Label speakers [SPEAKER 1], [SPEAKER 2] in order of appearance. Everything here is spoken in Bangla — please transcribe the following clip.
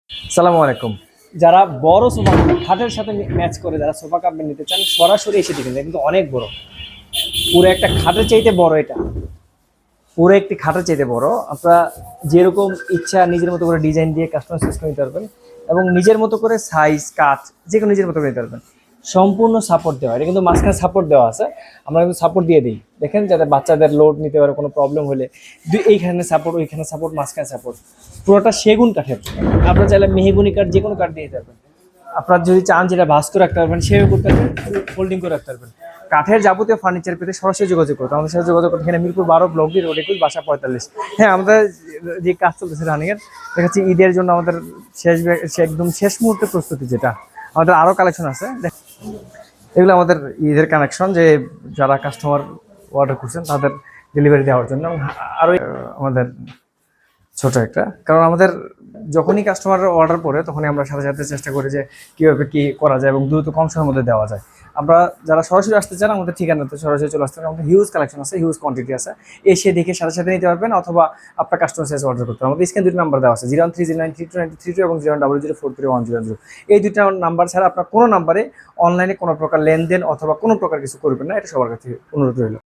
[SPEAKER 1] সালামু আলাইকুম। যারা বড় সোফা খাটের সাথে ম্যাচ করে যারা সোফা কাপ নিতে চান সরাসরি এসে দেখেন, এটা কিন্তু অনেক বড়, পুরো একটা খাটের চাইতে বড়। এটা পুরো একটি খাটের চাইতে বড়। আপনারা যেরকম ইচ্ছা নিজের মতো করে ডিজাইন দিয়ে কাস্টমাইজ করে নিতে পারবেন এবং নিজের মতো করে সাইজ কাট যে কোনো নিজের মতো করে নিতে পারবেন। সম্পূর্ণ সাপোর্ট দেওয়া, এটা কিন্তু মাঝখানে সাপোর্ট দেওয়া আছে, আমরা কিন্তু সাপোর্ট দিয়ে দিই দেখেন, যাতে বাচ্চাদের লোড নিতে পারে, কোনো প্রবলেম হলে এইখানে সাপোর্ট, ওইখানে সাপোর্ট, মাঝখানে সাপোর্ট। পুরোটা সেগুন কাঠের। আপনারা চাইলে মেহগুনি কাঠ যে কোনো কাঠ দিয়ে দিতে পারবেন। আপনার যদি চান যেটা ভাঁজ করে রাখতে পারবেন সেভাবে করতে পারবেন, ফোল্ডিং করে রাখতে পারবেন। কাঠের যাবতীয় ফার্নিচার পেতে সরাসরি যোগাযোগ করতে আমাদের সাথে যোগাযোগ করতে, এখানে মিরপুর 12 ব্লক ডি রোড 21 বাসা 45। হ্যাঁ, আমাদের যে কাজ চলতেছে রানিংয়ের, দেখাচ্ছি ঈদের জন্য আমাদের একদম শেষ মুহূর্তে প্রস্তুতি, যেটা আমাদের আরও কালেকশন আছে। এগুলো আমাদের ঈদের কানেকশন, যে যারা কাস্টমার অর্ডার করছেন তাদের ডেলিভারি দেওয়ার জন্য। আরও আমাদের ছোট একটা, কারণ আমাদের যখনই কাস্টমার অর্ডার পড়ে তখনই আমরা সাথে সাথে চেষ্টা করি যে কীভাবে কী করা যায় এবং দ্রুত কম সময়ের মধ্যে দেওয়া যায়। আমরা যারা সরাসরি আসতে চান আমাদের ঠিকানাতে সরাসরি চলে আসতে পারেন। আমাদের হিউজ কালেকশন আছে, হিউজ কোয়ান্টিটি আছে, এসে দেখে সাথে সাথে নিতে পারবেন, অথবা আপনার কাস্টমার সাইজ অর্ডার করতে পারেন। আমাদের স্ক্রিনে দুটো নাম্বার দেওয়া আছে, 0130932932 এবং 0100430100। এই দুটো নাম্বার ছাড়া আপনার কোনো নাম্বারে অনলাইনে কোনো প্রকার লেনদেন অথবা কোনো প্রকার কিছু করবেন না, এটা সবার কাছে অনুরোধ রইল।